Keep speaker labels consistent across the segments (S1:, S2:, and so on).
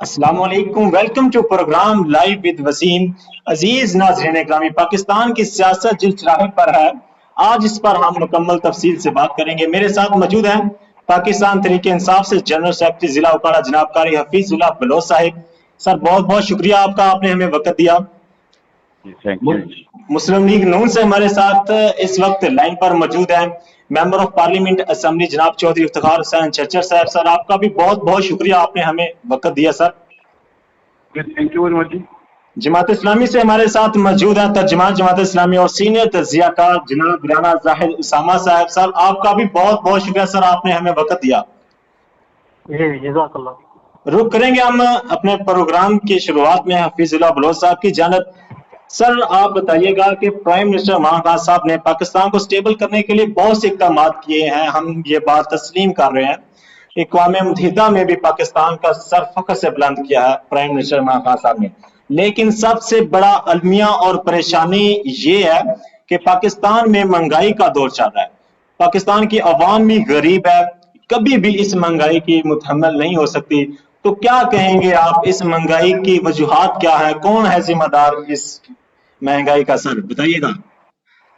S1: अस्सलाम वालेकुम, welcome to program live with Waseem. अजीज नाज़रीन ग्रामी, पाकिस्तान की सियासत जिस राह पर है, आज इस पर हम मुकम्मल तफसील से बात करेंगे। मेरे साथ मौजूद हैं पाकिस्तान तहरीक इंसाफ से जनरल सेक्रेटरी जिला उकाड़ा जनाब कारी हफीजुल्लाह बलोच साहिब। सर बहुत बहुत शुक्रिया आपका, आपने हमें वक्त दिया।
S2: Thank you.
S1: मुस्लिम लीग नून से हमारे साथ इस वक्त लाइन पर मौजूद हैं मेंबर ऑफ पार्लियामेंट असेंबली जनाब चौधरी इफ्तिखार हुसैन चर्चर साहब। सर आपका भी बहुत बहुत शुक्रिया, आपने हमें वक्त दिया sir.
S2: Thank you very much ji.
S1: Jamaat Islami से हमारे साथ मौजूद है तर्जमान जमात इस्लामी और सीनियर तजियाकार जनाब राना जाहिद उसामा साहब। सर आपका भी बहुत बहुत शुक्रिया सर, आपने हमें वक्त दिया। रुक करेंगे हम अपने प्रोग्राम की शुरुआत में हफीजुल्लाह बलोच साहब की जानब। सर आप बताइएगा कि प्राइम मिनिस्टर इमरान खान साहब ने पाकिस्तान को स्टेबल करने के लिए बहुत से इकदाम किए हैं, हम ये बात तस्लीम कर रहे हैं। अक़वाम मुत्तहिदा में भी पाकिस्तान का सर फख्र से बुलंद किया है प्राइम मिनिस्टर इमरान खान साहब ने। लेकिन सबसे बड़ा अलमिया और परेशानी ये है कि पाकिस्तान में महंगाई का दौर चल रहा है। पाकिस्तान की अवाम भी गरीब है, कभी भी इस महंगाई की मुतहम्मल नहीं हो सकती। तो क्या कहेंगे आप, इस महंगाई की वजूहात क्या है, कौन है जिम्मेदार इस महंगाई का? सर बताइएगा।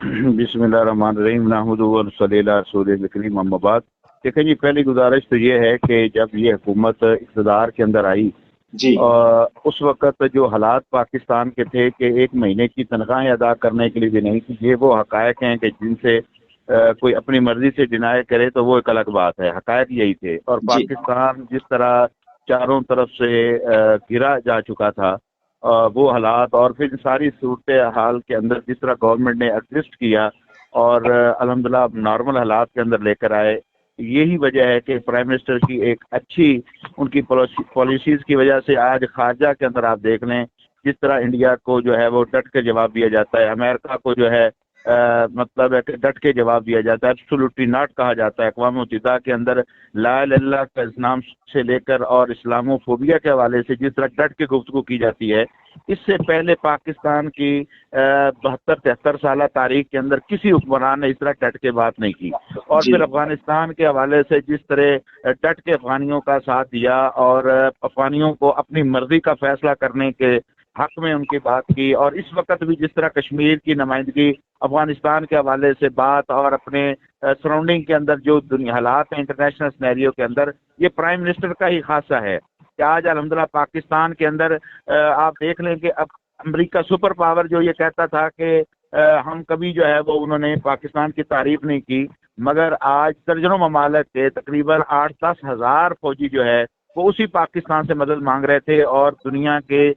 S2: बिस्मिल्लाहिर्रहमानिर्रहीम नहमदुहु व नसल्ली अला रसूलिल करीम अम्मा बाद। देखिए जी, पहली गुजारिश तो ये है कि जब ये हुकूमत इक़्तिदार के अंदर आई
S1: जी
S2: उस वक़्त जो हालात पाकिस्तान के थे कि एक महीने की तनख्वाहें अदा करने के लिए भी नहीं थी। ये वो हक़ायक़ हैं कि जिनसे कोई अपनी मर्जी से डिनाई करे तो वो एक अलग बात है। हक़ायक़ यही थे। और
S1: जी
S2: पाकिस्तान जिस तरह चारों तरफ से घिरा जा चुका था, वो हालात और फिर सारी सूरत हाल के अंदर जिस तरह गवर्नमेंट ने एडजस्ट किया और अल्हम्दुलिल्लाह नॉर्मल हालात के अंदर लेकर आए, यही वजह है कि प्राइम मिनिस्टर की एक अच्छी उनकी पॉलिसीज़ की वजह से आज खारजा के अंदर आप देख लें जिस तरह इंडिया को जो है वो डट के जवाब दिया जाता है, अमेरिका को जो है मतलब है कि डट के जवाब दिया जाता है, एब्सोल्युटली नॉट कहा जाता है। अक़वाम मुत्तहिदा के अंदर ला इलाहा इल्लल्लाह का नाम से लेकर और इस्लामोफोबिया के हवाले से जिस तरह डट के गुफ्तगू की जाती है, इससे पहले पाकिस्तान की 72-73 साल तारीख के अंदर किसी हुक्मरान ने इस तरह डट के बात नहीं की। और
S1: जी
S2: फिर अफगानिस्तान के हवाले से जिस तरह डट के अफगानियों का साथ दिया और अफगानियों को अपनी मर्जी का फैसला करने के हक में उनकी बात की, और इस वक्त भी जिस तरह कश्मीर की नुमाइंदगी अफगानिस्तान के हवाले से बात और अपने सराउंडिंग के अंदर जो दुनिया हालात हैं इंटरनेशनल सिनेरियो के अंदर, ये प्राइम मिनिस्टर का ही खासा है कि आज अल्हम्दुलिल्लाह पाकिस्तान के अंदर आप देख लें कि अब अमेरिका सुपर पावर जो ये कहता था कि हम कभी जो है वो उन्होंने पाकिस्तान की तारीफ नहीं की, मगर आज दर्जनों ममालिक के तकरीबन 8-10 हज़ार फौजी जो है वो उसी पाकिस्तान से मदद मांग रहे थे। और दुनिया के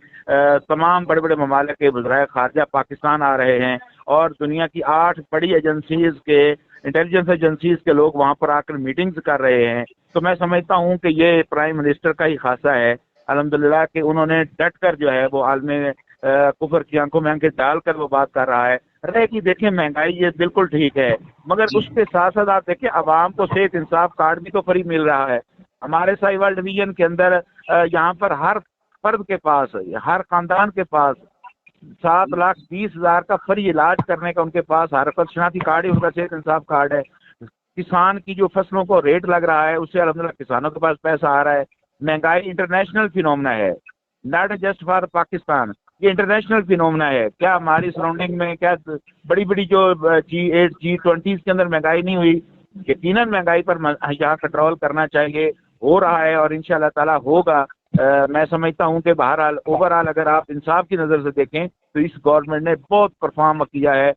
S2: तमाम बड़े बड़े ममालिक के वज़राए ख़ारजा पाकिस्तान आ रहे हैं और दुनिया की 8 बड़ी एजेंसीज के इंटेलिजेंस एजेंसीज के लोग वहाँ पर आकर मीटिंग्स कर रहे हैं। तो मैं समझता हूँ कि ये प्राइम मिनिस्टर का ही खासा है अल्हम्दुलिल्लाह कि उन्होंने डट कर जो है वो आलमी कुफर की आंखों में आंखें डालकर वो बात कर रहा है। रहे कि देखें महंगाई ये बिल्कुल ठीक है, मगर
S1: जी
S2: उसके साथ साथ आप देखें आवाम को सेहत इंसाफ कार्ड भी तो फ्री मिल रहा है। हमारे साहिवाल डिवीजन के अंदर यहाँ पर हर फर्द के पास, हर खानदान के पास 7,20,000 का फ्री इलाज करने का उनके पास हरकत शनाख्ती कार्ड ही उनका सेहत इंसाफ कार्ड है। किसान की जो फसलों को रेट लग रहा है उससे अल्हम्दुलिल्लाह किसानों के पास पैसा आ रहा है। महंगाई इंटरनेशनल फिनोमेना है, नॉट जस्ट फॉर पाकिस्तान, ये इंटरनेशनल फिनोमेना है। क्या हमारी सराउंडिंग में क्या बड़ी बड़ी जो G8 G20 के अंदर महंगाई नहीं हुई? यकीनन महंगाई पर यहाँ कंट्रोल करना चाहिए, हो रहा है और इंशाअल्लाह ताला होगा। मैं समझता हूँ कि बहरहाल ओवरऑल अगर आप इंसाफ की नज़र से देखें तो इस गवर्नमेंट ने बहुत परफॉर्म किया है।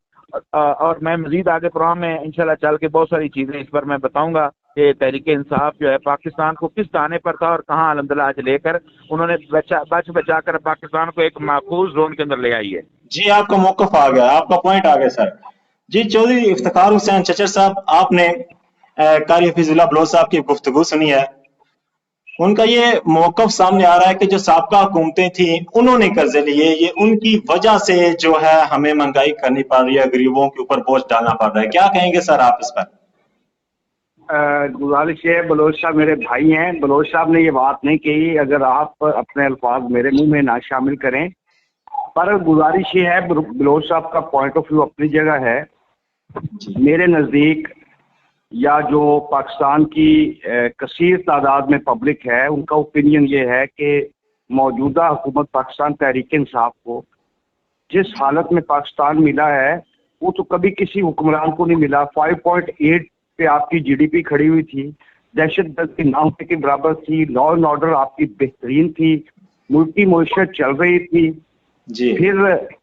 S2: और मैं मजीद आगे प्रोग्राम में इंशाल्लाह चल के बहुत सारी चीज़ें इस पर मैं बताऊंगा कि तहरीक इंसाफ जो है पाकिस्तान को किस दाने पर था और कहाँ अल्हम्दुलिल्लाह आज लेकर उन्होंने बचा कर पाकिस्तान को एक महफूज जोन के अंदर ले आई है।
S1: जी आपका मौकफ आ गया, आपका पॉइंट आ गया सर। जी चौधरी इफ्तिखार हुसैन चचर साहब, आपने कारी हफीजुल्लाह बलोच साहब की गुफ्तगू सुनी है। उनका ये मौकफ सामने आ रहा है कि जो साबका हुकूमतें थी उन्होंने कर्जे लिए, ये उनकी वजह से जो है हमें महंगाई करनी पड़ रही है, गरीबों के ऊपर बोझ डालना पड़ रहा है। क्या कहेंगे सर आप इस पर?
S3: गुजारिश है, बलोच साहब मेरे भाई हैं, बलोच साहब ने ये बात नहीं कही, अगर आप अपने अल्फाज मेरे मुंह में ना शामिल करें। पर गुजारिश ये है, बलोच साहब का पॉइंट ऑफ व्यू अपनी जगह है। मेरे नज़दीक या जो पाकिस्तान की कसीर तादाद में पब्लिक है उनका ओपिनियन ये है कि मौजूदा हुकूमत पाकिस्तान तहरीक इंसाफ को जिस हालत में पाकिस्तान मिला है वो तो कभी किसी हुक्मरान को नहीं मिला। 5.8 पे आपकी जीडीपी खड़ी हुई थी, दहशतगर्दी ना होने के बराबर थी, लॉ एंड ऑर्डर आपकी बेहतरीन थी, मुल्की मईशत चल रही थी।
S1: जी
S3: फिर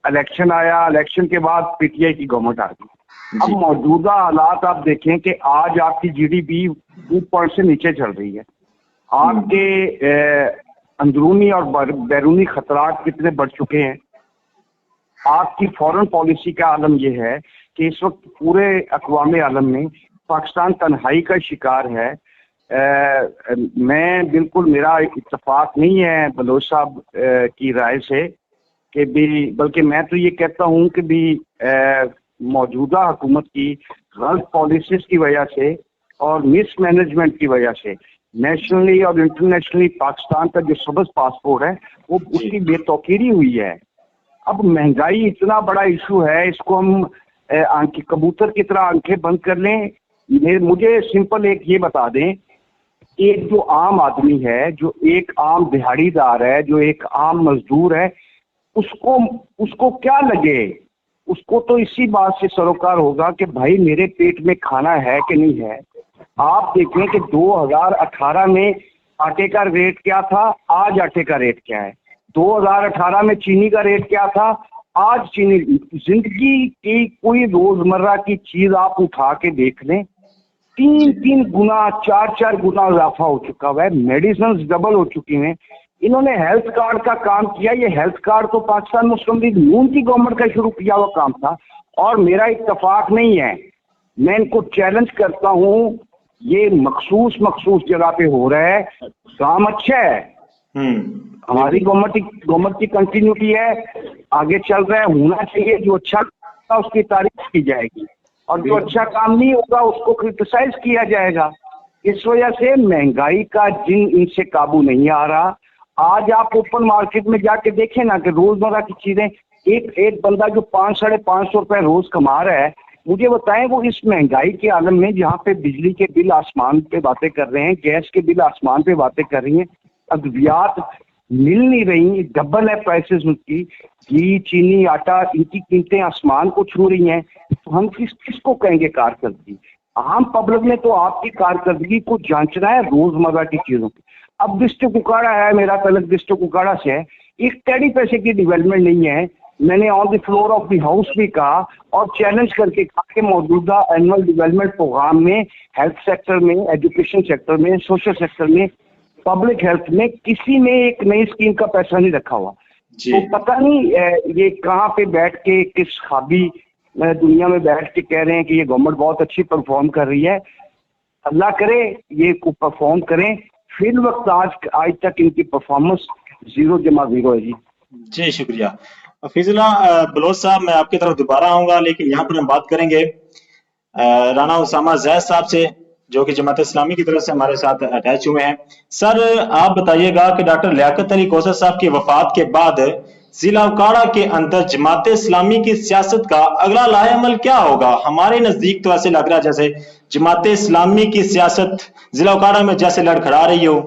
S3: इलेक्शन आया, इलेक्शन के बाद पीटीआई की गवर्नमेंट आ गई। अब
S1: जी
S3: मौजूदा हालात आप देखें कि आज आपकी जीडीपी 2 से नीचे चल रही है। आपके अंदरूनी और बैरूनी खतरात कितने बढ़ चुके हैं। आपकी फॉरेन पॉलिसी का आलम यह है कि इस वक्त पूरे अक़वाम आलम में पाकिस्तान तन्हाई का शिकार है। मैं बिल्कुल, मेरा इत्तेफाक नहीं है बलोच साहब की राय से कि भी, बल्कि मैं तो ये कहता हूँ कि भी मौजूदा हुकूमत की गलत पॉलिसीज की वजह से और मिसमैनेजमेंट की वजह से नेशनली और इंटरनेशनली पाकिस्तान का जो सबज पासपोर्ट है वो उसकी बेतौकीरी हुई है। अब महंगाई इतना बड़ा इशू है, इसको हम आंखें कबूतर की तरह आंखें बंद कर लें। मुझे सिंपल एक ये बता दें, एक जो आम आदमी है, जो एक आम दिहाड़ीदार है, जो एक आम मजदूर है, उसको क्या लगे? उसको तो इसी बात से सरोकार होगा कि भाई मेरे पेट में खाना है कि नहीं है। आप देखें कि 2018 में आटे का रेट क्या था, आज आटे का रेट क्या है। 2018 में चीनी का रेट क्या था, आज चीनी। जिंदगी की कोई रोजमर्रा की चीज आप उठा के देख लें, 3 गुना 4 गुना इजाफा हो चुका हुआ है। मेडिसिन डबल हो चुकी हैं। इन्होंने हेल्थ कार्ड का काम किया। ये हेल्थ कार्ड तो पाकिस्तान मुस्लिम लीग नून की गवर्नमेंट का शुरू किया हुआ काम था और मेरा इत्तेफाक नहीं है। मैं इनको चैलेंज करता हूँ, ये मखसूस जगह पे हो रहा है। काम अच्छा है, हमारी गवर्नमेंट की कंटिन्यूटी है, आगे चल रहा है, होना चाहिए। जो अच्छा था उसकी तारीफ की जाएगी और जो अच्छा काम नहीं होगा उसको क्रिटिसाइज किया जाएगा। इस वजह से महंगाई का जिन इनसे काबू नहीं आ रहा। आज आप ओपन मार्केट में जाके देखें ना कि रोजमर्रा की चीजें, एक बंदा जो 500-550 रुपए रोज कमा रहा है, मुझे बताएं वो इस महंगाई के आलम में जहाँ पे बिजली के बिल आसमान पे बातें कर रहे हैं, गैस के बिल आसमान पे बातें कर रही हैं, अद्वियात मिल नहीं रही, डबल है प्राइसेस उनकी, घी चीनी आटा इनकी कीमतें आसमान को छू रही हैं। तो हम किसको कहेंगे कारकर्दगी? आम पब्लिक ने तो आपकी कारकर्दगी को जांचना है रोजमर्रा की चीजों की। अब डिस्ट्रिक्ट उकाड़ा है, मेरा तलक डिस्ट्रिक्ट उकाड़ा से है, एक टेढ़ी पैसे की डेवलपमेंट नहीं है। मैंने on the floor of the house भी कहा और चैलेंज करके कहा कि मौजूदा एनुअल डेवलपमेंट प्रोग्राम में हेल्थ सेक्टर में, एजुकेशन सेक्टर में, सोशल सेक्टर में, पब्लिक हेल्थ में किसी में एक नई स्कीम का पैसा नहीं रखा हुआ। तो पता नहीं ये कहाँ पे बैठ के किस खाबी दुनिया में बैठ के कह रहे हैं कि ये गवर्नमेंट बहुत अच्छी परफॉर्म कर रही है। अल्लाह करे ये परफॉर्म करें। फिर वक्त आज तक इनकी परफॉर्मेंस 0 है जी।
S1: जी शुक्रिया हफीजुल्लाह बलोच साहब। मैं आपकी तरफ दोबारा आऊंगा, लेकिन यहाँ पर हम बात करेंगे राना उसामा जैद साहब से, जो कि जमात इस्लामी की तरफ से हमारे साथ अटैच हुए हैं। सर आप बताइएगा कि डॉक्टर लियाकत अली कौसर साहब की वफात के बाद जिला उकाड़ा के अंदर जमात इस्लामी की सियासत का अगला लाएअमल क्या होगा? हमारे नजदीक तो ऐसे लग रहा है जैसे जमात इस्लामी की सियासत जिला उकाड़ा में जैसे लड़खड़ा रही हो।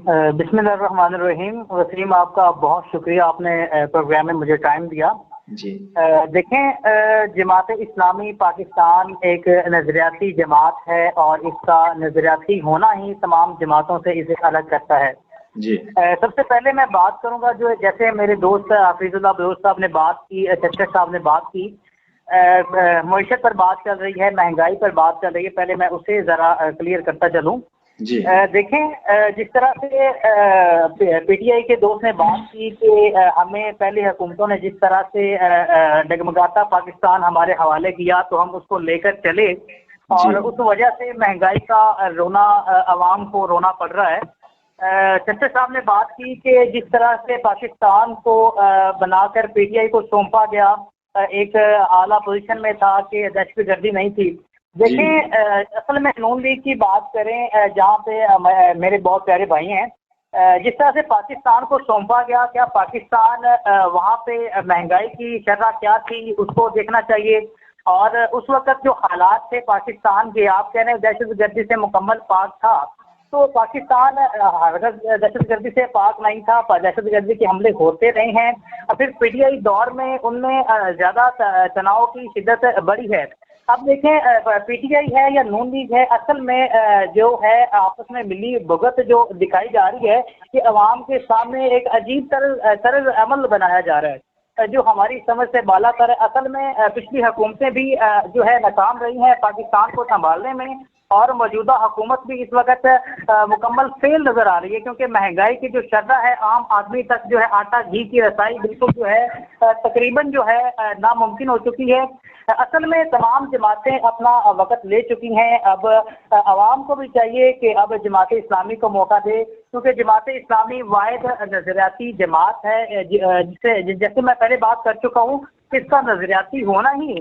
S4: बिस्मिल्लाहिर्रहमानिर्रहीम। वसीम, आपका बहुत शुक्रिया, आपने प्रोग्राम में मुझे टाइम दिया
S1: जी।
S4: देखें, जमात इस्लामी पाकिस्तान एक नजरियाती जमात है और इसका नजरियाती होना ही तमाम जमातों से इसे अलग करता है
S1: जी।
S4: सबसे पहले मैं बात करूंगा जो जैसे मेरे दोस्त हफीजुल्लाह बलोच साहब ने बात की, चच्चर साहब ने बात की, मईशत पर बात चल रही है, महंगाई पर बात चल रही है। पहले मैं उसे जरा क्लियर करता चलूं। देखें, जिस तरह से पीटीआई के दोस्त ने बात की कि हमें पहले हुकूमतों ने जिस तरह से डगमगाता पाकिस्तान हमारे हवाले किया तो हम उसको लेकर चले और उस वजह से महंगाई का रोना आवाम को रोना पड़ रहा है। चच्चर साहब ने बात की कि जिस तरह से पाकिस्तान को बनाकर पीटीआई को सौंपा गया, एक आला पोजीशन में था कि दहशतगर्दी नहीं थी। देखें, असल में नून लीग की बात करें जहाँ पे मेरे बहुत प्यारे भाई हैं, जिस तरह से पाकिस्तान को सौंपा गया, क्या पाकिस्तान वहाँ पे महंगाई की शर्ह क्या थी उसको देखना चाहिए। और उस वक्त जो हालात थे पाकिस्तान के, आप कह रहे हैं दहशतगर्दी से मुकम्मल पाक था, तो पाकिस्तान अगर दहशतगर्दी से पाक नहीं था, दहशतगर्दी के हमले होते रहे हैं और फिर पीटीआई दौर में उनमें ज़्यादा तनाव की शिद्दत बढ़ी है। अब देखें पीटीआई है या नून लीग है, असल में जो है आपस में मिली भुगत जो दिखाई जा रही है कि अवाम के सामने एक अजीब तरल अमल बनाया जा रहा है जो हमारी समझ से बाला तर है। असल में पिछली हुकूमतें भी जो है नाकाम रही हैं पाकिस्तान को संभालने में, और मौजूदा हुकूमत भी इस वक्त मुकम्मल फेल नजर आ रही है, क्योंकि महंगाई की जो शर्ह है आम आदमी तक जो है आटा घी की रसाई बिल्कुल जो है तकरीबन जो है नामुमकिन हो चुकी है। असल में तमाम जमातें अपना वक्त ले चुकी हैं। अब आवाम को भी चाहिए कि अब जमात इस्लामी को मौका दे, क्योंकि जमात इस्लामी वाहिद नजरियाती जमात है जिसे जैसे मैं पहले बात कर चुका हूँ, इसका नजरियाती होना ही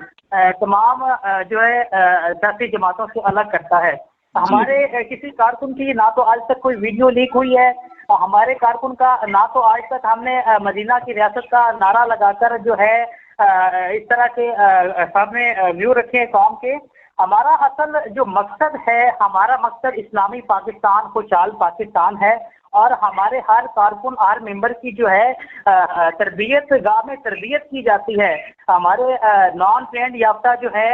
S4: तमाम जो है सियासी जमातों से अलग करता है। हमारे किसी कारकुन की ना तो आज तक कोई वीडियो लीक हुई है, हमारे कारकुन का ना तो आज तक हमने मदीना की रियासत का नारा लगाकर जो है इस तरह के सामने व्यू रखे हैं कौम के। हमारा असल जो मकसद है, हमारा मकसद इस्लामी पाकिस्तान, खुशहाल पाकिस्तान है, और हमारे हर कारकुन हर मेंबर की जो है तरबियत गाह में तरबियत की जाती है। हमारे नॉन ट्रेंड याफ्ता जो है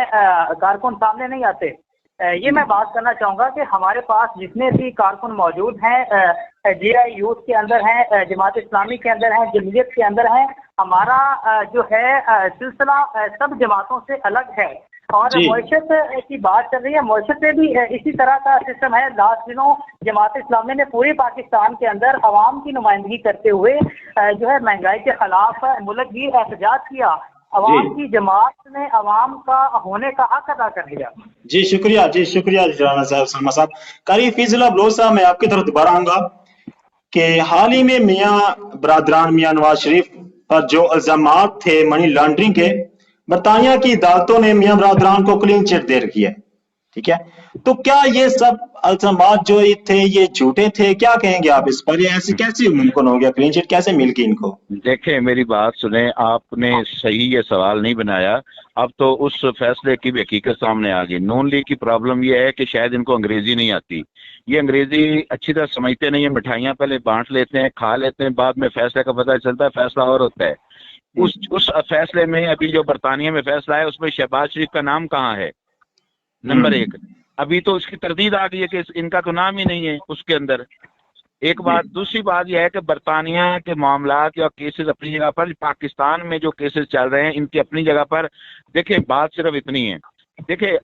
S4: कारकुन सामने नहीं आते। ये मैं बात करना चाहूँगा कि हमारे पास जितने भी कारकुन मौजूद हैं, जीआई यूथ के अंदर हैं, जमात इस्लामी के अंदर हैं, जमीयत के अंदर हैं, हमारा जो है सिलसिला सब जमातों से अलग है। और मईशत की बात चल रही है, मईशत में भी इसी तरह का सिस्टम है। लास्ट दिनों जमात इस्लामी ने पूरे पाकिस्तान के अंदर अवाम की नुमाइंदगी करते हुए जो है महंगाई के खिलाफ मुल्क की एहतजाज किया। अवाम की जमात ने अवाम का होने का हक अदा कर दिया।
S1: जी शुक्रिया राना साहब, सलमा साहब। कारी फीजुल्लाह बलोच साहब, मैं आपकी तरफ दोबारा आऊंगा कि हाल ही में मियाँ बरादरान मियाँ नवाज शरीफ पर जो इल्जामात थे मनी लॉन्ड्रिंग के, बरतानिया की अदालतों ने मियाँ बरादरान को क्लीन चिट दे रखी है, ठीक है। तो क्या ये सब इल्जामात जो थे ये झूठे थे? क्या कहेंगे आप इस पर? ये ऐसे कैसे मुमकिन हो गया? क्लीन चिट कैसे मिल गई इनको?
S2: देखें, मेरी बात सुने, आपने सही ये सवाल नहीं बनाया। अब तो उस फैसले की भी हकीकत सामने आ गई। नून लीग की प्रॉब्लम ये है कि शायद इनको अंग्रेजी नहीं आती, ये अंग्रेजी अच्छी तरह समझते नहीं है। मिठाइयाँ पहले बांट लेते हैं, खा लेते हैं, बाद में फैसले का पता चलता है, फैसला और होता है। उस फैसले में अभी जो बरतानिया में फैसला है उसमें शहबाज शरीफ का नाम कहाँ है? नंबर एक। अभी तो उसकी तरदीद आ गई है कि इनका तो नाम ही नहीं है उसके अंदर। एक बात। दूसरी बात यह है कि बरतानिया के मामलात या केसेस अपनी जगह पर, पाकिस्तान में जो केसेस चल रहे हैं इनकी अपनी जगह पर। देखिए, बात सिर्फ इतनी है, देखिए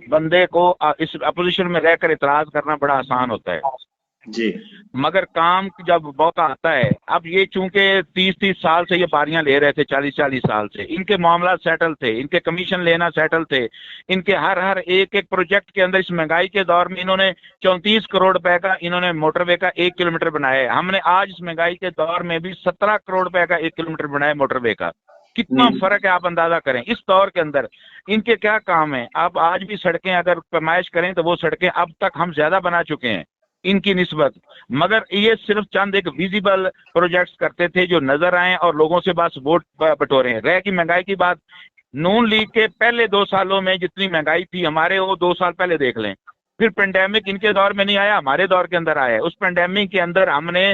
S2: बंदे को इस अपोजिशन में रहकर इतराज करना बड़ा आसान होता है
S1: जी,
S2: मगर काम जब मौका आता है, अब ये चूंकि 30-30 साल से ये बारियां ले रहे थे, 40-40 साल से इनके मामला सेटल थे, इनके कमीशन लेना सेटल थे, इनके हर एक प्रोजेक्ट के अंदर इस महंगाई के दौर में इन्होंने 34 करोड़ रुपए का इन्होंने मोटरवे का 1 किलोमीटर बनाया है। हमने आज इस महंगाई के दौर में भी 17 करोड़ रुपए का 1 किलोमीटर बनाया मोटरवे का। कितना फर्क है आप अंदाजा करें इस दौर के अंदर। इनके क्या काम है? आप आज भी सड़कें अगर पैमाइश करें तो वो सड़कें अब तक हम ज्यादा बना चुके हैं इनकी निस्बत, मगर ये सिर्फ चंद एक विजिबल प्रोजेक्ट्स करते थे जो नजर आए और लोगों से बस वोट बटोरे। रह की महंगाई की बात, नून लीग के पहले 2 सालों में जितनी महंगाई थी हमारे, वो 2 साल पहले देख लें। फिर पेंडेमिक इनके दौर में नहीं आया, हमारे दौर के अंदर आया। उस पेंडेमिक के अंदर हमने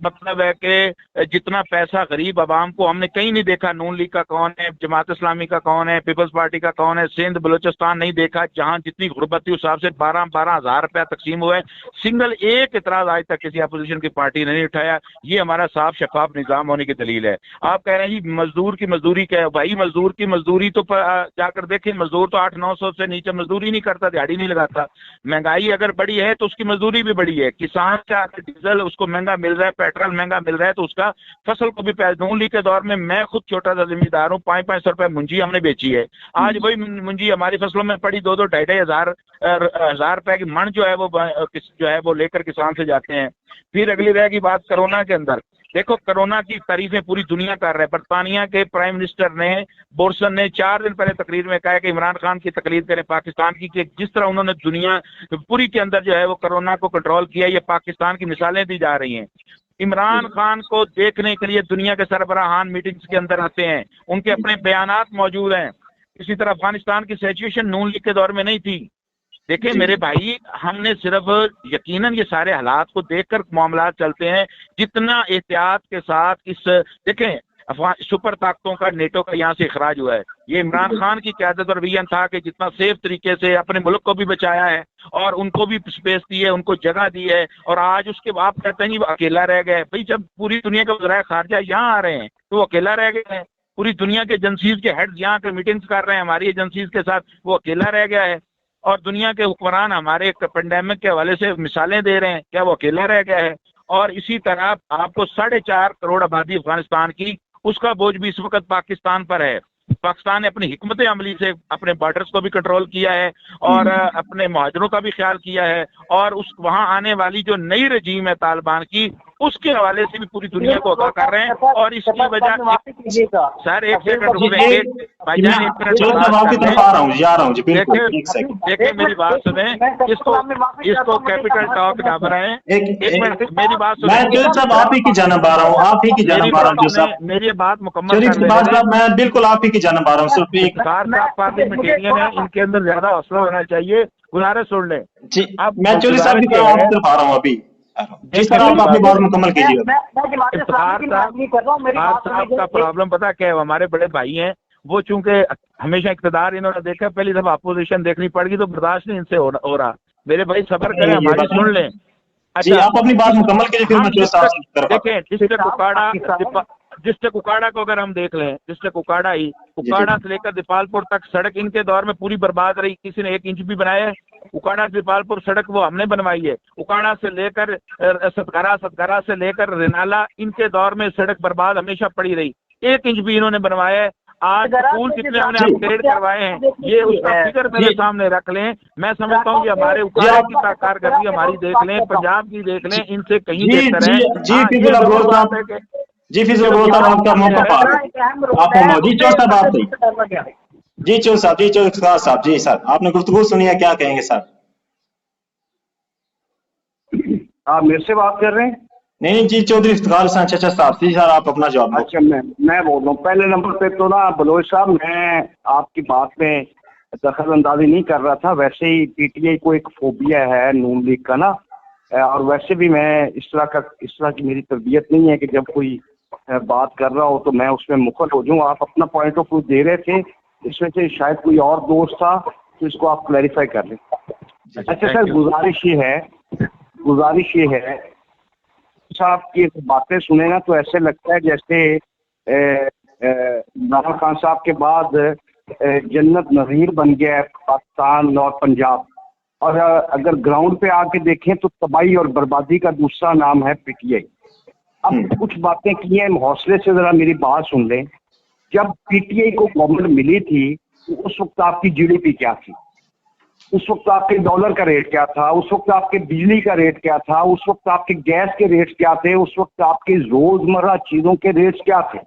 S2: मतलब है कि जितना पैसा गरीब आवाम को हमने कहीं नहीं देखा। नून लीग का कौन है, जमात इस्लामी का कौन है, पीपल्स पार्टी का कौन है, सिंध बलूचिस्तान नहीं देखा जहां जितनी गुर्बत थी उस हिसाब से 12-12 हज़ार रुपया तकसीम हुआ है। सिंगल एक इतराज आज तक किसी अपोजिशन की पार्टी ने नहीं उठाया। ये हमारा साफ शफाफ निजाम होने की दलील है। आप कह रहे हैं जी मजदूर की मजदूरी क्या है? भाई मजदूर की मजदूरी तो जाकर देखें, मजदूर तो 800-900 से नीचे मजदूरी नहीं करता, दिहाड़ी नहीं लगाता। महंगाई अगर बढ़ी है तो उसकी मजदूरी भी बढ़ी है। किसान का डीजल उसको महंगा मिल रहा है, पेट्रोल महंगा मिल रहा है, तो उसका फसल को भी नून लीग के दौर में मैं खुद छोटा सा जिम्मेदार हूँ, 500 रुपए मुंजी हमने बेची है। आज वही मुंजी हमारी फसलों में पड़ी 2-2, 2,500 हजार रुपए की मन जो है वो लेकर किसान से जाते हैं। फिर अगली रह की बात कोरोना के अंदर। देखो, कोरोना की तारीफें पूरी दुनिया कर रहे हैं। बरतानिया के प्राइम मिनिस्टर ने बोरसन ने 4 दिन पहले तकरीर में कहा कि इमरान खान की तकलीद करें पाकिस्तान की, कि जिस तरह उन्होंने दुनिया पूरी के अंदर जो है वो कोरोना को कंट्रोल किया। ये पाकिस्तान की मिसालें दी जा रही हैं। इमरान खान को देखने के लिए दुनिया के सरबराहान मीटिंग्स के अंदर आते हैं, उनके अपने बयानात मौजूद हैं। इसी तरह अफगानिस्तान की सिचुएशन नून लीग के दौर में नहीं थी। دیکھیں میرے بھائی، ہم نے صرف یقیناً یہ سارے حالات کو دیکھ کر معاملات چلتے ہیں، جتنا احتیاط کے ساتھ دیکھیں سپر طاقتوں کا نیٹو کا یہاں سے اخراج ہوا ہے، یہ عمران خان کی قیادت اور ویژن تھا کہ جتنا سیف طریقے سے اپنے ملک کو بھی بچایا ہے اور ان کو بھی سپیس دی ہے، ان کو جگہ دی ہے، اور آج اس کے بعد کہتے ہیں وہ اکیلا رہ گئے. بھائی جب پوری دنیا کے وزرائے خارجہ یہاں آ رہے ہیں تو وہ اکیلا رہ گئے ہیں، پوری دنیا کے ایجنسیز کے ہیڈز یہاں کے میٹنگز کر رہے ہیں ہماری ایجنسیز کے ساتھ، وہ اکیلا رہ گیا ہے. اور دنیا کے حکمران ہمارے پینڈیمک کے حوالے سے مثالیں دے رہے ہیں، کیا وہ اکیلا رہ گیا ہے؟ اور اسی طرح آپ کو 4.5 کروڑ آبادی افغانستان کی، اس کا بوجھ بھی اس وقت پاکستان پر ہے. پاکستان نے اپنی حکمت عملی سے اپنے بارڈرز کو بھی کنٹرول کیا ہے اور اپنے مہاجروں کا بھی خیال کیا ہے، اور اس وہاں آنے والی جو نئی رجیم ہے طالبان کی، اس کے حوالے سے بھی پوری دنیا کو آگاہ کر رہے ہیں. اور اس کی وجہ سر ایک سیکنڈ رکیں، بھائی جان ایک منٹ
S1: آپ کی طرف آ رہا ہوں جی، آ رہا ہوں جی، بالکل ایک سیکنڈ.
S2: دیکھیں میری بات سنیں، اس کو کیپٹل ٹاک نہ بنائیں. ایک منٹ میری بات
S1: میں
S2: سنیں،
S1: جوید صاحب آپ ہی کی جانب آ رہا ہوں، آپ ہی کی جانب آ رہا ہوں جو صاحب.
S2: میری بات مکمل
S1: شریف
S2: کرنے
S1: صاحب
S2: دیں.
S1: میں بالکل آپ ہی کی جانب آ رہا ہوں، صرف ایک.
S2: افتخار صاحب پارلیمنٹیرین ہیں، ان کے اندر زیادہ حوصلہ ہونا چاہیے. گزارش سن لیں.
S1: جی
S2: اب
S1: میں چوری صاحب کی طرف آپ کی طرف آ رہا ہوں ابھی. جی سر آپ اپنی بات مکمل کیجیے.
S2: افتخار صاحب کا پرابلم پتا کیا ہے؟ ہمارے بڑے بھائی ہیں، وہ چونکہ ہمیشہ اقتدار انہوں نے دیکھا، پہلی دفعہ اپوزیشن دیکھنی پڑ گی تو برداشت نہیں ان سے ہو رہا. میرے بھائی صبر کریں، ہماری سن لیں.
S1: جی آپ اپنی بات مکمل کیجیے، پھر میں چوری صاحب کی طرف آتا ہوں.
S2: دیکھیں ڈسٹرکٹ اکاڑا کو اگر ہم دیکھ لیں، ڈسٹرکٹ اکاڑا ہی، اکاڑا سے لے کر دیپال پور تک سڑک ان کے دور میں پوری برباد رہی، کسی نے 1 انچ بھی بنایا ہے؟ اکاڑا سے دیپال پور سڑک وہ ہم نے بنوائی ہے. اکاڑا سے لے کر ستگرا سے لے کر رینالا، ان کے دور میں سڑک برباد ہمیشہ پڑی رہی، 1 انچ بھی انہوں نے بنوایا ہے. آج اسکول جتنے ہم نے اپگریڈ کروائے ہیں، یہ اس کا فگر میرے سامنے رکھ لیں. میں سمجھتا ہوں کہ ہمارے اکاڑے کی کارکردگی ہماری دیکھ لیں، پنجاب کی دیکھ لیں، ان سے کہیں بہتر ہے.
S1: جی فضل ابروز صاحب، جی فضل ابروز صاحب آپ کا موقع پا رہے آپ کو. جی چور صاحب آپ سے. جی چور صاحب، جی چور صاحب، جی سر آپ نے گفتگو سنی ہے، کیا کہیں گے سر؟
S3: آپ میرے سے بات کر رہے ہیں؟
S1: نہیں جی چودھری افتخار حسین چچا صاحب. جی سر آپ اپنا جواب دو.
S3: اچھا میں بول رہا ہوں. پہلے نمبر پہ تو نا بلوچ صاحب، میں آپ کی بات میں دخل اندازی نہیں کر رہا تھا. ویسے ہی پی ٹی آئی کو ایک فوبیا ہے نون لیگ کا نا، اور ویسے بھی میں اس طرح کی میری تربیت نہیں ہے کہ جب کوئی بات کر رہا ہو تو میں اس میں مخل ہو جاؤں. آپ اپنا پوائنٹ آف ویو دے رہے تھے، اس میں سے شاید کوئی اور دوست تھا تو اس کو آپ کلیریفائی کر لیں. اچھا سر، گزارش یہ ہے صاحب کی باتیں سنے نا تو ایسے لگتا ہے جیسے عمران خان صاحب کے بعد جنت نظیر بن گیا ہے پاکستان اور پنجاب. اور اگر گراؤنڈ پہ آ کے دیکھیں تو تباہی اور بربادی کا دوسرا نام ہے پی ٹی آئی. اب کچھ باتیں کی ہیں، حوصلے سے ذرا میری بات سن لیں. جب پی ٹی آئی کو گورنمنٹ ملی تھی تو اس وقت آپ کی جی ڈی پی کیا تھی؟ اس وقت آپ کے ڈالر کا ریٹ کیا تھا؟ اس وقت آپ کے بجلی کا ریٹ کیا تھا؟ اس وقت آپ کے گیس کے ریٹ کیا تھے؟ اس وقت آپ کے روزمرہ چیزوں کے ریٹس کیا تھے؟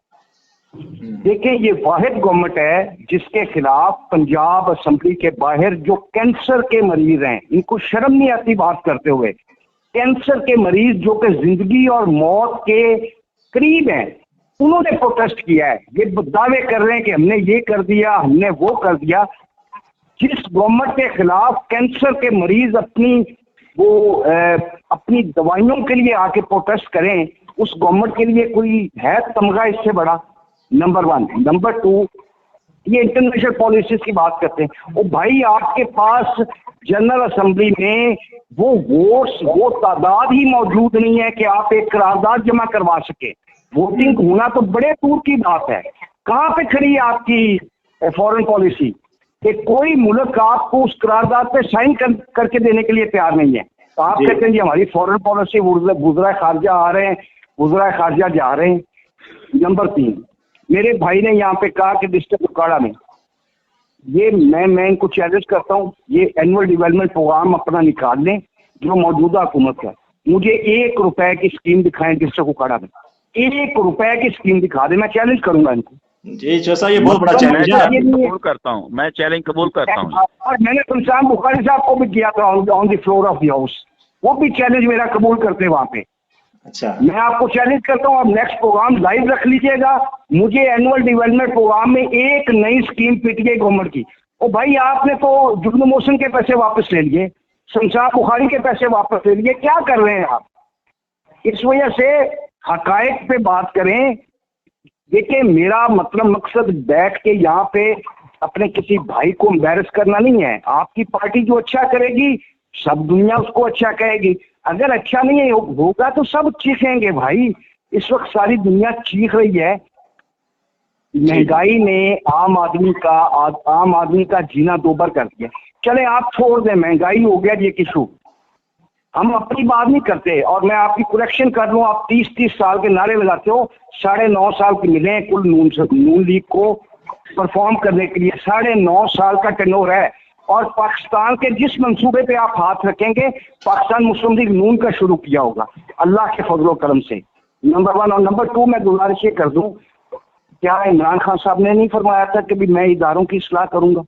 S3: دیکھیں یہ واحد گورنمنٹ ہے جس کے خلاف پنجاب اسمبلی کے باہر جو کینسر کے مریض ہیں، ان کو شرم نہیں آتی بات کرتے ہوئے، کینسر کے مریض جو کہ زندگی اور موت کے قریب ہیں، انہوں نے پروٹیسٹ کیا ہے. یہ دعوے کر رہے ہیں کہ ہم نے یہ کر دیا، ہم نے وہ کر دیا. جس گورنمنٹ کے خلاف کینسر کے مریض اپنی دوائیوں کے لیے آ کے پروٹیسٹ کریں، اس گورنمنٹ کے لیے کوئی ہے تمغہ اس سے بڑا؟ نمبر 1. نمبر 2، یہ انٹرنیشنل پالیسیز کی بات کرتے ہیں. وہ بھائی آپ کے پاس جنرل اسمبلی میں وہ ووٹس، وہ تعداد ہی موجود نہیں ہے کہ آپ ایک قرارداد جمع کروا سکے. ووٹنگ ہونا تو بڑے دور کی بات ہے. کہاں پہ کھڑی ہے آپ کی فورن پالیسی کہ کوئی ملک آپ کو اس قرارداد پہ سائن کر کے دینے کے لیے تیار نہیں ہے؟ تو آپ کہتے ہیں جی ہماری فورن پالیسی، وزرائے خارجہ آ رہے ہیں، وزرائے خارجہ جا رہے ہیں. نمبر 3، میرے بھائی نے یہاں پہ کہا کہ ڈسٹرکٹ اکاڑا میں یہ میں ان کو چیلنج کرتا ہوں، یہ اینول ڈیولپمنٹ پروگرام اپنا نکال لیں جو موجودہ حکومت کا. مجھے 1 روپے کی اسکیم دکھائیں ڈسٹرکٹ اکاڑا میں، 1 روپے کی اسکیم دکھا دیں. میں چیلنج کروں گا ان کو.
S1: جی جیسا یہ بہت بڑا چیلنج ہے.
S2: قبول کرتا ہوں، میں چیلنج قبول کرتا ہوں.
S3: اور میں نے شمشان بخاری صاحب کو بھی کیا تھا آن دی فلور آف دی ہاؤس، وہ بھی چیلنج میرا قبول کرتے وہاں پہ.
S1: اچھا
S3: میں آپ کو چیلنج کرتا ہوں، آپ نیکسٹ پروگرام لائیو رکھ لیجیے گا. مجھے اینول ڈیولپمنٹ پروگرام میں ایک نئی scheme P T I government کی ओ भाई आपने तो जुगनू मोहसिन के पैसे वापस ले लिए, शमशाद बुखारी के पैसे वापस ले लिए, क्या कर रहे हैं आप? इस वजह से हकायक पे बात करें। देखिए मेरा मतलब मकसद बैठ के यहाँ पे अपने किसी भाई को एम्बैरस करना नहीं है। आपकी पार्टी जो अच्छा करेगी सब दुनिया उसको अच्छा कहेगी, अगर अच्छा नहीं होगा तो सब चीखेंगे भाई। इस वक्त सारी दुनिया चीख रही है। महंगाई ने आम आदमी का जीना दोबर कर दिया। चले आप छोड़ दें, महंगाई हो गया ये किशू, हम अपनी बात नहीं करते। और मैं आपकी करेक्शन कर लूँ, आप 30-30 साल के नारे लगाते हो, 9.5 साल के मिले हैं कुल नून लीग को परफॉर्म करने के लिए, 9.5 साल का टर्नओवर है। और पाकिस्तान के जिस मंसूबे पे आप हाथ रखेंगे पाकिस्तान मुस्लिम लीग नून का शुरू किया होगा अल्लाह के फजलो करम से, नंबर 1। और नंबर 2 मैं गुजारिश ये कर दूं, क्या इमरान खान साहब ने नहीं फरमाया था कि भी मैं इदारों की इस्लाह करूंगा?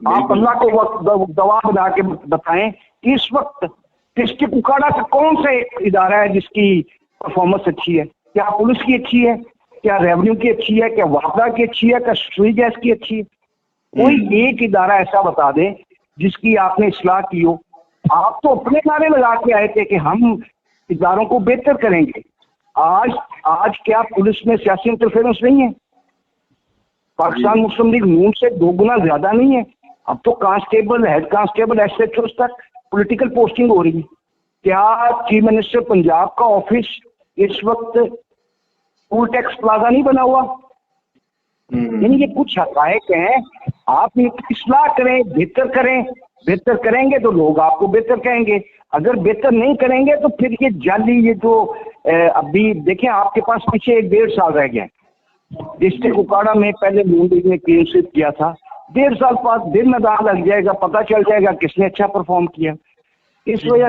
S3: आप अल्लाह को गवाह बना के बताएं कि इस वक्त डिस्ट्रिक्ट उकाड़ा का कौन सा इदारा है जिसकी परफॉर्मेंस अच्छी है? क्या पुलिस की अच्छी है, क्या रेवेन्यू की अच्छी है, क्या वापदा की अच्छी है, क्या सुई गैस की अच्छी है? कोई एक इदारा ऐसा बता दें जिसकी आपने इस्लाह की हो। आप तो अपने नारे लगा के आए थे कि हम इदारों को बेहतर करेंगे। आज क्या पुलिस में सियासी इंटरफेरेंस नहीं है? पाकिस्तान मुस्लिम लीग नून से 2 गुना ज्यादा नहीं है? अब तो कांस्टेबल, हेड कांस्टेबल, SHO तक पॉलिटिकल पोस्टिंग हो रही है। क्या चीफ मिनिस्टर पंजाब का ऑफिस इस वक्त टूल टैक्स प्लाजा नहीं बना हुआ? यानी ये कुछ हकायक हैं, आप इस्लाह करें, बेहतर करें। बेहतर करेंगे तो लोग आपको बेहतर कहेंगे, अगर बेहतर नहीं करेंगे तो फिर ये जाली, ये जो अभी देखें आपके पास पीछे 1.5 साल रह गए। डिस्ट्रिक्ट उकाड़ा में पहले नून लीग ने क्लीन स्वीप किया था, 1.5 साल बाद दिन में दाग लग जाएगा, पता चल जाएगा किसने अच्छा परफॉर्म किया। इस वजह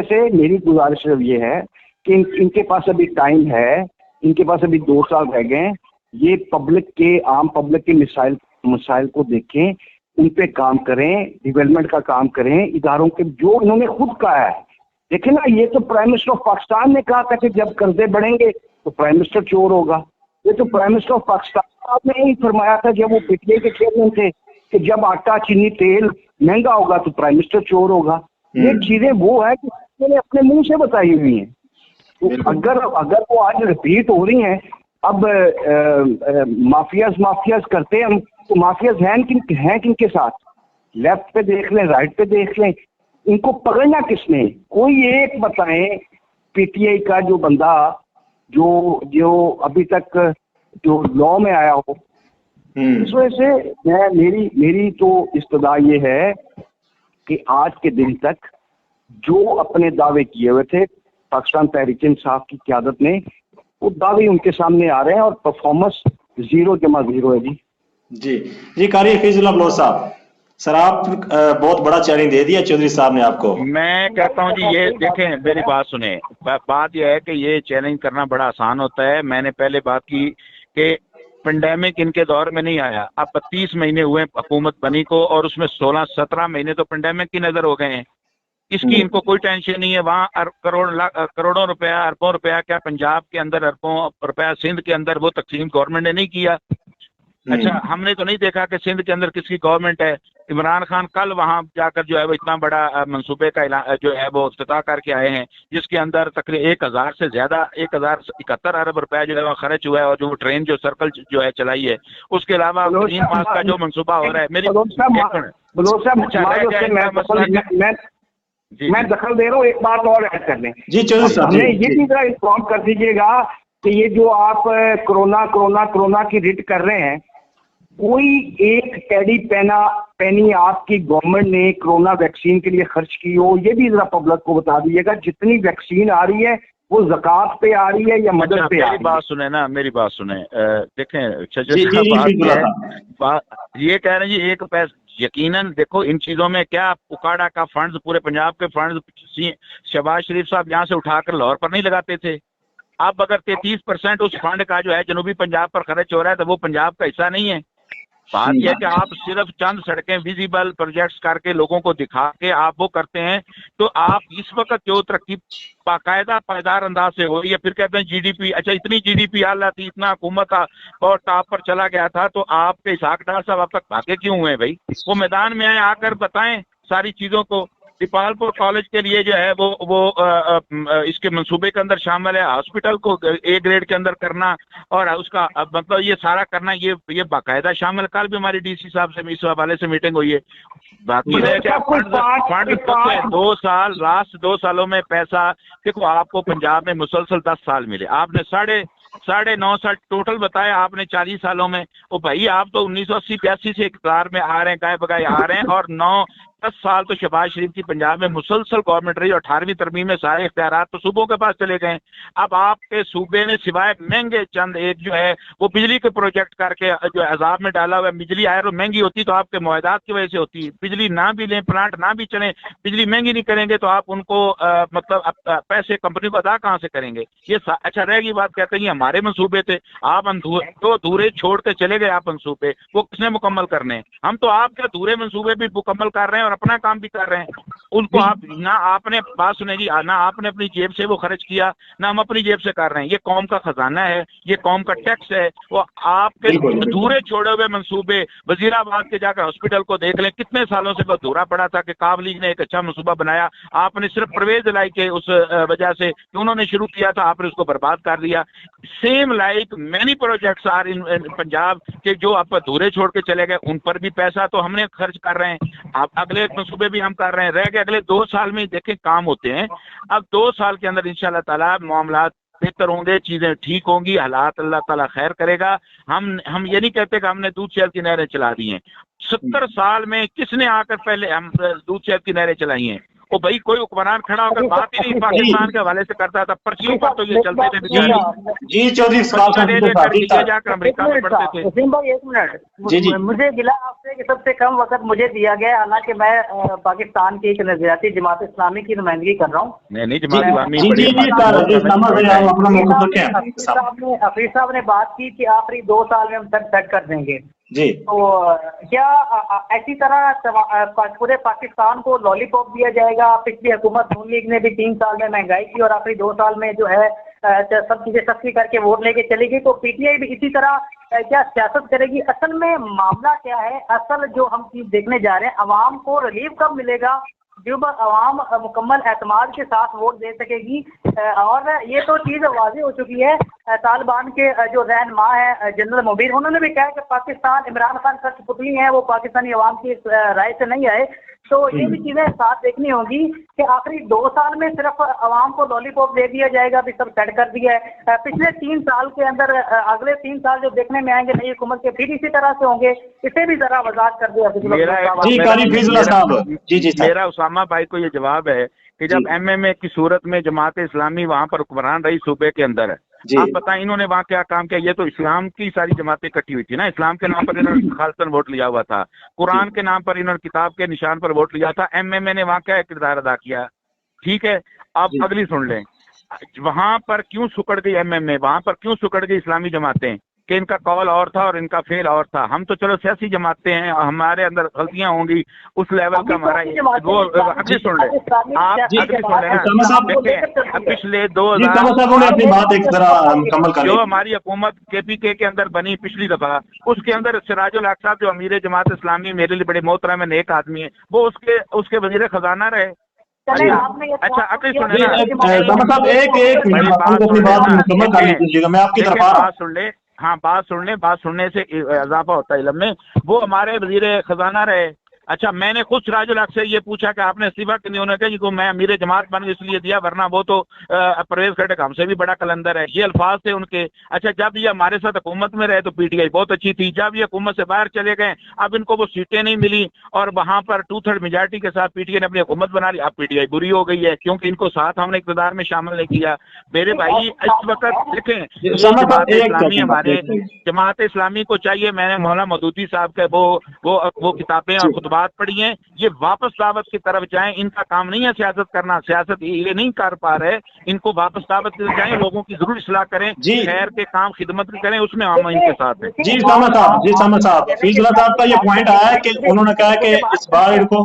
S3: से मेरी गुजारिश ये है कि इनके पास अभी टाइम है, इनके पास अभी 2 साल रह गए। ये आम पब्लिक के मसाइल को देखें, उन पे काम करें, डेवलपमेंट का काम करें, इदारों के जो इन्होंने खुद कहा है। देखें ना, ये तो प्राइम मिनिस्टर ऑफ पाकिस्तान ने कहा था कि जब कर्जे बढ़ेंगे तो प्राइम मिनिस्टर चोर होगा। ये तो प्राइम मिनिस्टर ऑफ पाकिस्तान साहब ने ही फरमाया था जब वो PTI के चेयरमैन थे कि जब आटा, चीनी, तेल महंगा होगा तो प्राइम मिनिस्टर चोर होगा। ये चीजें वो है कि उन्होंने अपने मुंह से बताई हुई हैं। तो अगर वो आज रिपीट हो रही हैं, अब माफियाज करते हैं हम, तो माफियाज हैं किनके साथ? लेफ्ट पे देख लें, राइट पे देख लें, इनको पकड़ना किसने? कोई एक बताएं PTI का जो बंदा जो अभी तक जो लॉ में आया हो। इस वजह से मेरी तो इस्तदा ये है कि आज के दिन तक जो अपने दावे किए हुए थे पाकिस्तान तहरीक इंसाफ की क़यादत में, वो दावे उनके सामने आ रहे हैं और परफॉर्मेंस 0-0 है।
S1: जी कारी हफीजुल्लाह बलोच साहब, सर आप बहुत बड़ा चैलेंज दे दिया चौधरी साहब ने आपको।
S2: मैं कहता हूं जी, ये देखें मेरी बात सुने, बात यह है कि ये चैलेंज करना बड़ा आसान होता है। मैंने पहले बात की कि पेंडेमिक इनके दौर में नहीं आया, अब 32 महीने हुए हुकूमत बनी को, और उसमें 16-17 महीने तो पेंडेमिक की नजर हो गए हैं। इसकी इनको कोई टेंशन नहीं है। वहाँ करोड़ों रुपया, अरबों रुपया, क्या पंजाब के अंदर अरबों रुपया, सिंध के अंदर वो तकसीम गवर्नमेंट ने नहीं किया। अच्छा, हमने तो नहीं देखा कि सिंध के अंदर किसकी गवर्नमेंट है। इमरान खान कल वहां जाकर जो है वो इतना बड़ा मंसूबे का जो है वो इफ्तिताह करके आए हैं, जिसके अंदर तकरीबन 1000 से ज्यादा 1071 अरब रुपया जो है वो खर्च हुआ है, और जो ट्रेन जो सर्कल जो है चलाई है, उसके अलावा ग्रीन पास का जो मंसूबा हो रहा है।
S3: मैं दखल दे रहा हूँ, एक बात और ऐड कर लें
S1: जी चौधरी साहब।
S3: हमें ये भी जरा इन्फॉर्म कर दीजिएगा कि ये जो आप कोरोना की रिट कर रहे हैं, कोई एक टेडी पेनी आपकी गवर्नमेंट ने कोरोना वैक्सीन के लिए खर्च की हो, ये भी जरा पब्लिक को बता दीजिएगा। जितनी वैक्सीन आ रही है वो ज़कात पे आ रही है या मदद पे आ रही है?
S2: मेरी बात सुने, देखें ये कह रहे हैं जी, एक पैसा यकीनन देखो इन चीजों में क्या उकाड़ा का फंड्स, पूरे पंजाब के फंड्स शहबाज शरीफ साहब यहाँ से उठाकर लाहौर पर नहीं लगाते थे। अब अगर 33% उस फंड का जो है जनूबी पंजाब पर खर्च हो रहा है तो वो पंजाब का हिस्सा नहीं है। बात यह है कि आप सिर्फ चंद सड़कें विजिबल प्रोजेक्ट्स करके लोगों को दिखा के आप वो करते हैं, तो आप इस वक्त जो तरक्की बाकायदा पायदार अंदाज से हो रही है, फिर कहते हैं जीडीपी, अच्छा इतनी जीडीपी आला थी, इतना हुकूमत और टॉप पर चला गया था, तो आपके इसहाक डार साहब अब तक भागे क्यों हुए भाई? वो मैदान में आए, आकर बताएं सारी चीजों को। दीपालपुर कॉलेज के लिए जो है वो इसके मंसूबे के अंदर शामिल है, हॉस्पिटल को ए ग्रेड के अंदर करना और उसका मतलब ये सारा करना, ये बाकायदा शामिल। कल भी हमारी डीसी साहब से इस हवाले से मीटिंग हुई है। बाकी रह गया फंड 2 साल, लास्ट 2 सालों में पैसा देखो, आपको पंजाब में मुसलसल 10 साल मिले, आपने साढ़े 9 साल टोटल बताया आपने 40 सालों में। ओ भाई आप तो 1980-82 से इक़्तिदार में आ रहे हैं, गाय बगाए आ रहे हैं, और 9-10 साल तो शहबाज शरीफ की पंजाब में मुसलसल गवर्नमेंट रही, 18वीं तरमीम में सारे इख्तियारात तो सूबों के पास चले गए। अब आपके सूबे ने सिवाय महंगे चंद एक जो है वो बिजली के प्रोजेक्ट करके जो अजाब में डाला हुआ है। बिजली आए तो महंगी होती तो आपके मुआहदात की वजह से होती है, बिजली ना भी लें, प्लांट ना भी चले, बिजली महंगी नहीं करेंगे तो आप उनको मतलब पैसे कंपनी को अदा कहाँ से करेंगे? ये अच्छा रहेगी बात। कहते हैं हमारे मंसूबे थे, आप तो अधूरे छोड़ के चले गए, आप मंसूबे वो किसने मुकम्मल करने हैं? हम तो आपके अधूरे मंसूबे भी मुकम्मल कर रहे हैं और अपना काम भी कर रहे हैं। उनको आप ना आपने बात सुनेगी, ना आपने अपनी जेब से वो खर्च किया, ना हम अपनी जेब से कर रहे हैं। ये कौम का खजाना है, ये कौम का टैक्स है। वो आपके अधूरे छोड़े हुए मंसूबे, वजीराबाद के जाकर हॉस्पिटल को देख लें, कितने सालों से वो अधूरा पड़ा था कि काब लीग ने एक अच्छा मंसूबा बनाया, आपने सिर्फ परवेज लाई के उस वजह से कि उन्होंने शुरू किया था, आपने उसको बर्बाद कर दिया। Same like many projects are in Punjab के जो आप अधूरे छोड़ के चले गए, उन पर भी पैसा तो हमने खर्च कर रहे हैं। आप अगले मंसूबे भी हम कर रहे हैं, रह गए अगले 2 साल में देखें काम होते हैं। अब 2 साल के अंदर इंशाल्लाह ताला मामलात बेहतर होंगे, चीजें ठीक होंगी, हालात अल्लाह ताला खैर करेगा। हम ये नहीं कहते कि हमने दूध शहद की नहरें चला दी हैं। 70 साल में किसने आकर पहले हम दूध शहद की नहरें चलाई हैं? ओ भाई कोई हुक्मरान खड़ा होकर बात ही नहीं पाकिस्तान के हवाले से करता था, पर्चियों पर तो ये चलते थे
S1: जी चौधरी
S2: जाकर अमेरिका में पढ़ते थे।
S4: वसीम भाई 1 मिनट, मुझे गिला आपसे कि सबसे कम वक्त मुझे दिया गया, हालांकि मैं पाकिस्तान की एक नजरियाती जमात इस्लामी की नुमाइंदगी कर रहा हूँ।
S2: नहीं जमात इस्लामी
S4: हफीज साहब ने बात की कि आखिरी 2 साल में हम सब सेट कर देंगे
S1: जी,
S4: तो क्या ऐसी तरह पूरे पाकिस्तान को लॉलीपॉप दिया जाएगा? पिछली हुकूमत नून लीग ने भी 3 साल में महंगाई की और आखिरी 2 साल में जो है सब चीजें सख्ती करके वोट लेके चली गई, तो पीटीआई भी इसी तरह क्या सियासत करेगी? असल में मामला क्या है? असल जो हम चीज देखने जा रहे हैं, अवाम को रिलीफ कब मिलेगा जब अवाम मुकम्मल एतमाद के साथ वोट दे सकेगी। और ये तो चीज़ वाज़ेह हो चुकी है। तालिबान के जो रहनुमा है जनरल मुबीर, उन्होंने भी कहा कि पाकिस्तान इमरान खान कठपुतली है, वो पाकिस्तानी अवाम की राय से नहीं आए। तो ये भी चीज़ें साथ देखनी होगी कि आखिरी 2 साल में सिर्फ अवाम को लॉलीपॉप दे दिया जाएगा, भी सब सेट कर दिया है। पिछले 3 साल के अंदर अगले 3 साल जो देखने में आएंगे नई हुकूमत के, फिर इसी तरह से होंगे। इसे भी जरा वजाहत कर दिया।
S2: मेरा उसामा भाई को ये जवाब है कि जब एमएमए की सूरत में जमात इस्लामी वहाँ पर हुक्मरान रही सूबे के अंदर, आप बताएं इन्होंने वहाँ क्या काम किया? ये तो इस्लाम की सारी जमातें इकट्ठी हुई थी ना, इस्लाम के नाम पर इन्होंने खालसन वोट लिया हुआ था, कुरान के नाम पर इन्होंने किताब के निशान पर वोट लिया था। एमएमए ने वहाँ क्या किरदार अदा किया? ठीक है, अब अगली सुन लें, वहाँ पर क्यों सुकड़ गई एमएमए, वहाँ पर क्यों सुकड़ गई इस्लामी जमातें? कि इनका कॉल और था और इनका फेल और था। हम तो चलो सियासी जमाते हैं, हमारे अंदर गलतियां होंगी, उस लेवल का हमारा वो अगली सुन ले, आप अगली सुन लेना। पिछले 2000 जो हमारी हुकूमत केपीके के अंदर बनी पिछली दफा, उसके अंदर सिराजुल हक साहब जो अमीर जमात इस्लामी मेरे लिए बड़े मोहतरम है, नेक आदमी है, वो उसके वजीर खजाना रहे। अच्छा अगली सुन ले, हाँ बात सुनने से इजाफा होता है इल्म में। वो हमारे वजीर खजाना रहे। अच्छा मैंने खुद सिराजुल हक से ये पूछा कि आपने इस्तीफा क्यों नहीं? उन्होंने कहा कि मैं अमीर जमात बन गई इसलिए दिया, वरना वो तो परवेज खटक हमसे भी बड़ा कलंदर है। ये अल्फाज थे उनके। अच्छा जब ये हमारे साथ हुकूमत में रहे तो पीटीआई बहुत अच्छी थी, जब ये हुकूमत से बाहर चले गए अब इनको वो सीटें नहीं मिली और वहां पर 2/3 मेजॉरिटी के साथ पीटीआई ने अपनी हुकूमत बना ली। अब पीटीआई बुरी हो गई है क्योंकि इनको साथ हमने इक़्तिदार में शामिल नहीं किया। मेरे भाई इस वक्त देखें, जमात इस्लामी हमारे जमात इस्लामी को चाहिए, मैंने मौलाना मदूदी साहब के वो किताबें और खुतबा बात पढ़ी है, ये वापस दावत की तरफ जाएं। इनका काम नहीं है सियासत करना, सियासत ये नहीं कर पा रहे, इनको वापस दावत की तरफ जाएं, लोगों की जरूर इस्लाह करें,
S1: जी।
S2: खैर के काम खिदमत करें, उसमें हम इनके साथ हैं।
S1: जी सामद साहब, हफीजुल्लाह साहब का ये पॉइंट आया है कि उन्होंने कहा कि इस बार इनको,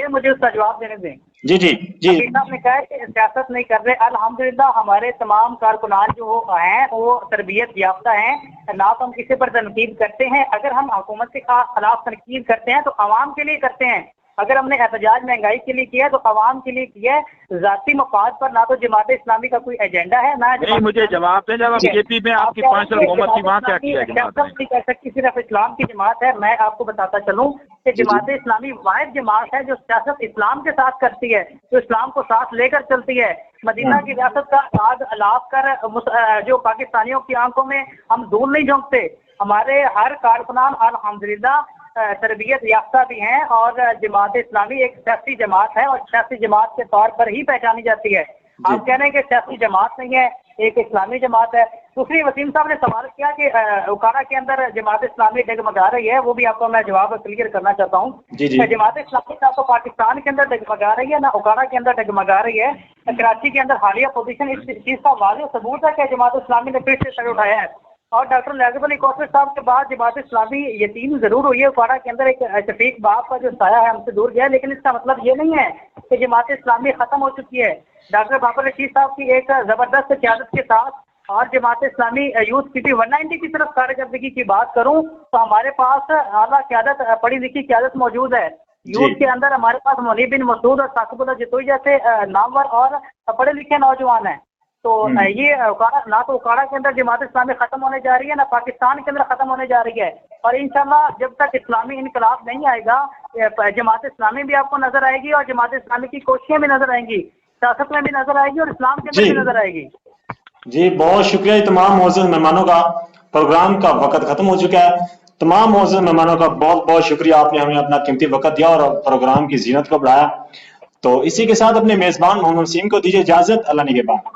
S4: मुझे उसका जवाब देने दें।
S1: जी जी जी
S4: हफीज साहब ने कहा कि सियासत नहीं कर रहे। अल्हम्दुलिल्लाह हमारे तमाम कारकुनान जो हैं वो तरबियत याफ्ता हैं, ना तो हम किसी पर तनकीद करते हैं। अगर हम हुकूमत के खिलाफ तनकीद करते हैं तो आवाम के लिए करते हैं। अगर हमने एहतजाज महंगाई के लिए किया तो आवाम के लिए किया है, जाती मफाद पर। ना तो जमात इस्लामी का कोई एजेंडा है, ना
S2: नहीं, मुझे जवाब दें, जब बीजेपी में आपकी 5 साल हुकूमत थी वहाँ क्या किया जमात ने?
S4: नहीं कर सकती, सिर्फ इस्लाम की जमात है। मैं आपको बताता चलूं कि जमात इस्लामी वाहिद जमात है जो सियासत इस्लाम के साथ करती है, जो इस्लाम को साथ लेकर चलती है। मदीना की रियासत का राज अलाप कर जो पाकिस्तानियों की आंखों में हम धूल नहीं झोंकते। हमारे हर कारकुनान अल्हम्दुलिल्लाह तरबियत याफ्ता भी हैं और जमात इस्लामी एक सियासी जमात है और सियासी जमात के तौर पर ही पहचानी जाती है। आप कह रहे हैं कि सियासी जमात नहीं है, एक इस्लामी जमात है। दूसरी, वसीम साहब ने सवाल किया कि उकाड़ा के अंदर जमात इस्लामी डगमगा रही है, वो भी आपको मैं जवाब क्लियर करना चाहता हूँ। जमात इस्लामी ना तो पाकिस्तान के अंदर डगमगा रही है, ना उकाड़ा के अंदर डगमगा रही है। कराची के अंदर हालिया पोजीशन इस चीज का वाज़ेह सबूत है कि जमात इस्लामी ने फिर से सर उठाया है। और डॉक्टर लियाकत अली कौसर साहब के बाद जमात इस्लामी यतीम जरूर हुई है। उकाड़ा के अंदर एक शफीक बाप का जो साया है हमसे दूर गया है, लेकिन इसका मतलब ये नहीं है कि जमात इस्लामी खत्म हो चुकी है। डॉक्टर बाबर रशीद साहब की एक जबरदस्त क़यादत के साथ और जमात इस्लामी यूथ पीटी 190 की तरफ कारकर्दगी की बात करूं तो हमारे पास आला क़यादत, पढ़ी लिखी क़यादत मौजूद है। यूथ के अंदर हमारे पास मुनीब बिन मसूद और साकिबुल्लाह जितोई जैसे नामवर और पढ़े लिखे नौजवान हैं। तो ये ना तो उकाड़ा के अंदर जमात इस्लामी खत्म होने जा रही है, ना पाकिस्तान के अंदर खत्म होने जा रही है। और इंशाल्लाह जब तक इस्लामी इनकलाब नहीं आएगा, जमात इस्लामी भी आपको नजर आएगी और जमात इस्लामी की कोशिशें भी नजर आएंगी, सियासत में भी नजर आएगी और इस्लाम के अंदर भी नजर आएगी।
S1: जी, बहुत शुक्रिया तमाम मौजूद मेहमानों का। प्रोग्राम का वक्त खत्म हो चुका है। तमाम मौजूद मेहमानों का बहुत बहुत शुक्रिया, आपने हमें अपना कीमती वक्त दिया और प्रोग्राम की जीनत को बढ़ाया। तो इसी के साथ अपने मेजबान मोहम्मद वसीम को दीजिए इजाजत। अल्लाह निगहबान।